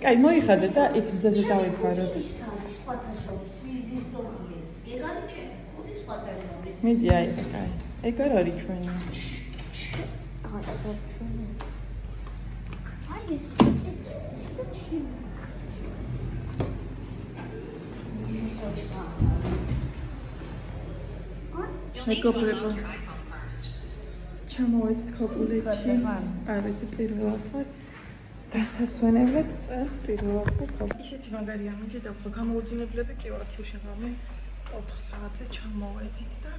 კაი, მოიხადე და იქ მზეზე დავიფარო. მიდი აი, კაი. ეგ არ არის ჩვენი. მეგობრებო, ჩამოვედით ქობულეთში. არ ვიცი პირველად ვარ. დასასვენებლად წელს პირველად ვარ. ისეთი მაგარი ამინდი და გამოუძინებლები კი ვარ თუ შეგამე 4 საათზე ჩამოვედით და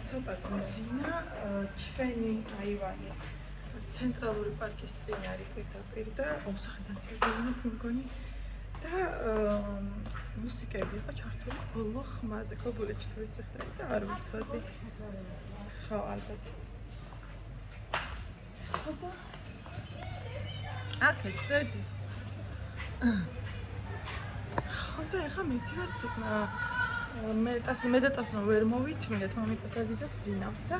ცოტა გძინა ჩვენი აივანი ცენტრალური პარკის წინ არის პირდაპირ და უსახიდან სიუჟეტი მგონი და მუსიკები იყო ჩართული ბოლო ხმაზე ქობულეთში ვიცხდები და არ ვიცოდი. ხო, ალბათ. აბა. აკეთე, ძედი. ხო და ეხა მეტი ვარ ცოტა მედიტაცია ვერ მოვითმინეთ, მომიტოს ვიზას ძინავთ და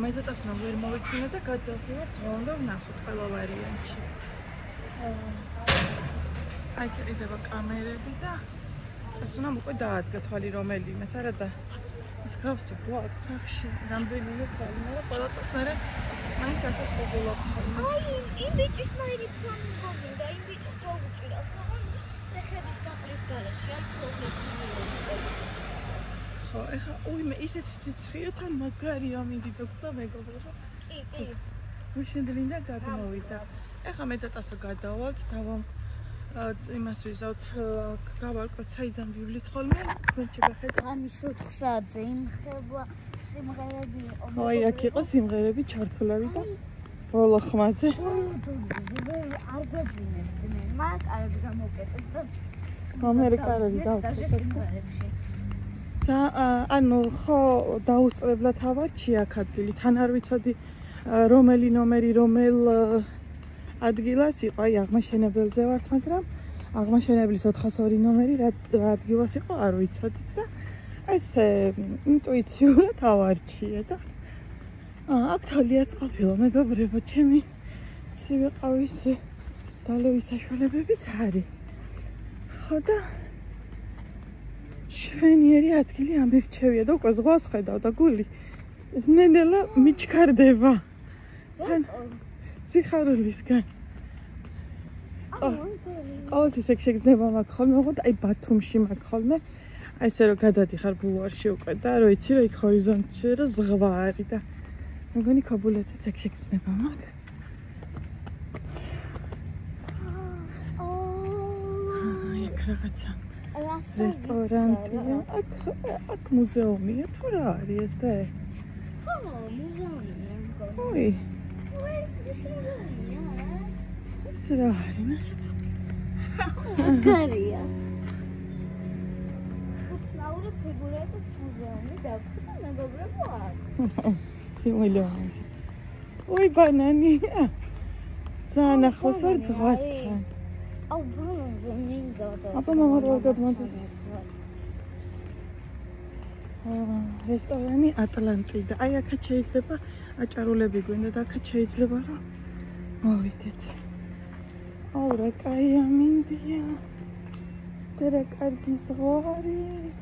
მედიტაცია ვერ მოვითმინეთ და გადავდივართ ძველ და ვნახოთ ყველა ვარიანტში. აი კიდევა კამერები და ეს უნდა უკვე დაადგა თვალი რომელიმეს არა და ის გავს ბლოკ სახში რამდენიმე თვალი მაგრამ ყველა წელს მე მაინც ახაც ყოფილობ ხოლმე. აი იმ ბიჭის მაირი ფლამინგო მინდა იმ ბიჭის რა უჭირავს ხების ნაკრის გარეშე ამ პრობლემები. ხო, ეხა უიმე ისეთი სიცხეა თან მაგარი ამინდი და მეგობრებო. კი. მაშინდლინდა გადმოვიდა. ეხა მედიტაცია გადავალთ და იმას ვიზავთ გავარკვეთ საიდან ვივლით ხოლმე თქვენჩი გახედავთ. ამის 4 საათზე იმხება სიმღერები იყო. აი აქ იყო სიმღერები ჩართულები და ბოლო ხმაზე. არ გვეძინებთ მე მას არები გამოვკეტეთ და ამერიკარები დავკეტეთ. და ანუ ხო დაუსწრებლად ავარჩი აქ ადგილი თან არ ვიცოდი რომელი ნომერი რომელ ადგილას იყო აი აღმაშენებელზე ვართ მაგრამ აღმაშენებლის 402 ნომერი რა ადგილას იყო არ ვიცოდით და ესე ინტუიციურად ავარჩიე და აქ თოლიაც ყოფილა მეგობრებო ჩემი ცივეყავის დალევის საშუალებებიც არის ხო და შვენიერი ადგილი ამირჩევია და უკვე ზღვას ხედავ და გული ნენელა მიჩქარდება სიხარულისგან ყოველთვის ეგ შეგრძნება მაქვს ხოლმე ოღონდ აი ბათუმში მაქვს ხოლმე აი ესე რომ გადადიხარ ბულვარში უკვე და რო იცი რომ იქ ჰორიზონტში რომ ზღვა არის და მეგონი ქობულეთიც ეგ შეგრძნება მაქვს იქ რაღაცა რესტორანტია აქ მუზეუმია თუ რა არის ეს და ხო მუზეუმია ой ეს რა არის მაგარია უცნაური ფიგურების მუზეუმი დაგვიწყდა მეგობრებო აქ სიმულაცია ой ბანანია ძალიან ახლოს ვარ ზღვასთან აუ ბანანზე მინდა აბა მამა რა გადმოდის რესტორანი ატლანტიდა აი აქაც შეიძლება აჭარულები გვინდა და აქაც შეიძლება რომ მოვიდეთ აუ რა კაი ამინდია და რა კარგი ზღვა არის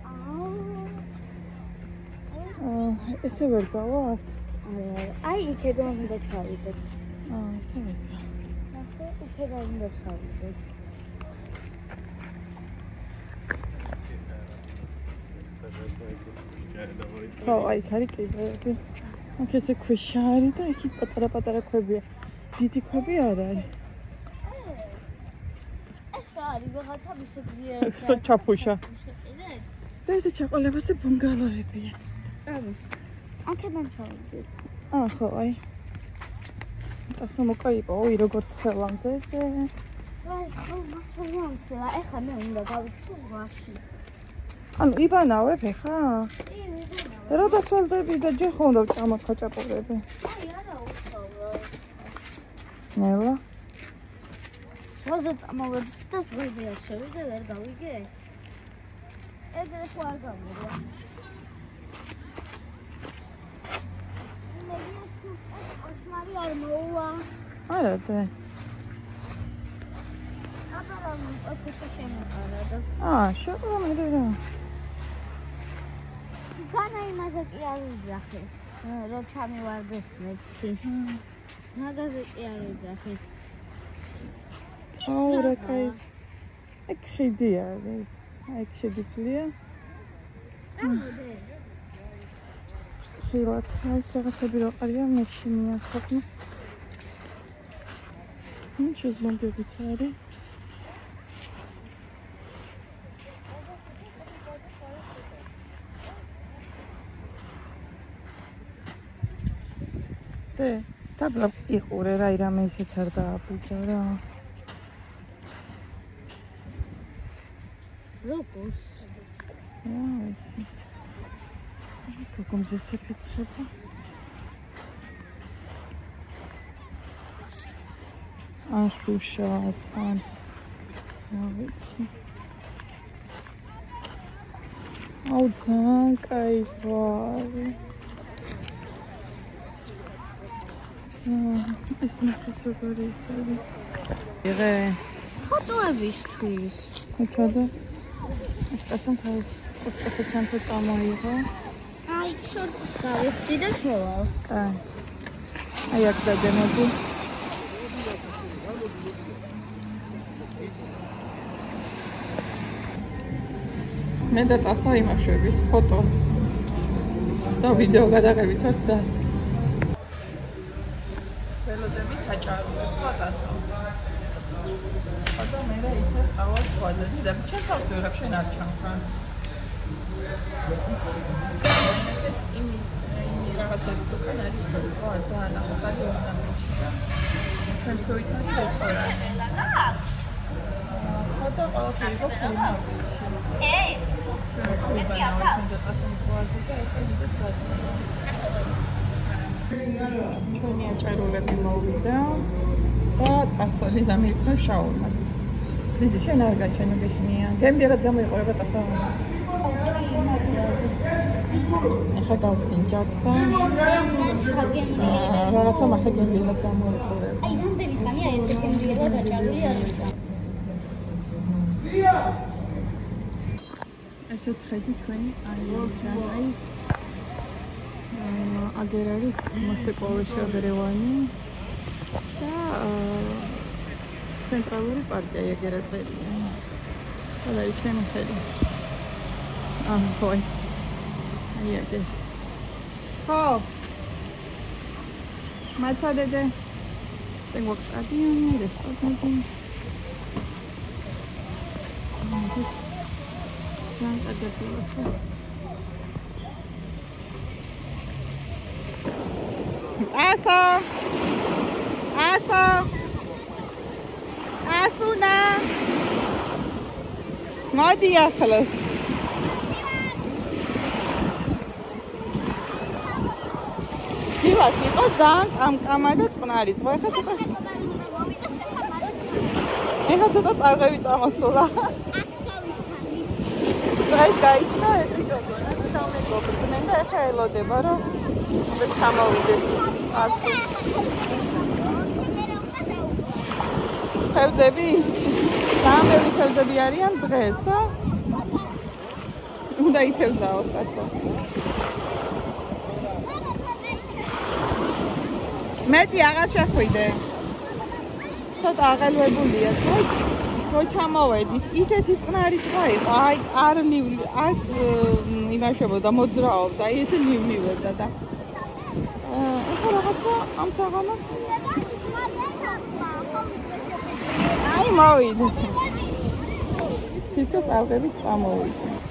ესე ვერ გავართ აი იქედან უნდა ჩავიდეთ ესე ვერ ნახე იქედან უნდა ჩავიდეთ ხო აი ხარი კიდევ აქ ესე ქვიშა არის და იქ პატარა ქვებია დიდი ქვები არ არის ეს არის ვიღაცა ისე ძლიერი და ჩაფუშა და ესე ჩაყოლებასე ბუნგალოებია წავი აქედან ჩავიდეთ. ხო, აი. ასე მოკაიყო, ოი, როგორც ხელამზე ესე. აი, ხო, მასალა ამსლა. ეხლა მე უნდა გავიქცე ვაში. ანუ იბანავებ ეხლა? კი, ვიბანავ. რა დასვალდები და ჯერ ხომ უნდა წამოხაჭაპურები? აი, არა უცავ. ნელა. ვაზე წამოვედი და ზღვაზე არ შევიდე, ვერ გავიგე. ეგრე ხო არ გამორა. ოსმარი არ მოუვა. არა და. აბა ოფისში შემოყარა და. შეგრომები რა. განა იმაზე კი არ ვიძახე. რო ჩამივარდეს მეცი. მაგაზე კი არ ვიძახე. რა კაის. ეგ ხიდი არის. აი შეგიძლია. წამოდე. ხილად, აი რაღაცები რო ყარია მეჩინია ხოლმე. შეზლომბებით არის. დაბლა იყურე რა ირამე ისეც არ დააბუჯა რა. როგორც ესე. გოგომზე შეფეცება. შუშას ან ვიცი. აუ ძალიან კაი ზვარი. ეს ნახეთ როგორი ისევი. იღე ფოტოებისთვის. ხოჭოდა. ეს პასან თავის პასა ჩანთო წამოიღო. აი, შორტს გავიხდი და შევალ. კაი. აი აქ დაგემოდი. მე და ტასა იმახშებით ფოტო და ვიდეო გადაღებით ვართ და ველოდებით აჭარულებს ხატასო. ხატა მე რა ისე წავალ სხვაზე. და ჩემ თავს ვერ აქ შენ არ ჩამხარ. იმი რაღაცების უკან არის ხო ძალიან ახალი ორნამენტი და ფრენჩკოვიტანი რესტორანი. ხოდა ყველაფერი გვაქვს იმავეში. ეს ჩვენი აჭარულები მოვიდა და ტასოლი ზამილქნა შაურმას. იზი შენ არ გაჩენო გეშინია. გემბერად გამოიყურება ტასა. ახლა დავსინჯავთ და რაღაცა მახეგენბერად გამოიყურება. აი, რამდენი ხანია ესე გემბერად აჭარული არ ვიცი. ესეც ხედი ჩვენი აიოჯანაი აგერ არის მოცეკვავეში აგერევანი და ცენტრალური პარკია ეგერა წერია. ყველა ის ჩემი ხედი. ხოი. აი აგერ. ხო. მაცადედე. წინ გვაქვს სტადიონი, რესტორანი. Asa, Asuna, მოდი ახლა. დილას იყო ძალიან კამკამა და წყნარი. ხო ეხლა ცოტა წარღები წამოსულა. დღეს გაიჩნა ეპიზოდი. სამეგობროდნენ და ეხლა ელოდება რომ მე ჩამოვიდეს არხი. ხევზები? სამები ხევზები არიან დღეს და უნდა ითევზაოს ასე. მეტი აღარ შეხვიდე. ცოტა აღელვებულია, ხო ჩამოვედით. ისეთი წყნარი წყა იყო, აი არ იმაშებოდა, მოძრაობდა, ესე ნივლივებდა და ეხლა რაღაცა ამ საღამოს აი მოვიდეთ. თითქოს ალღებით წამოვიდეთ.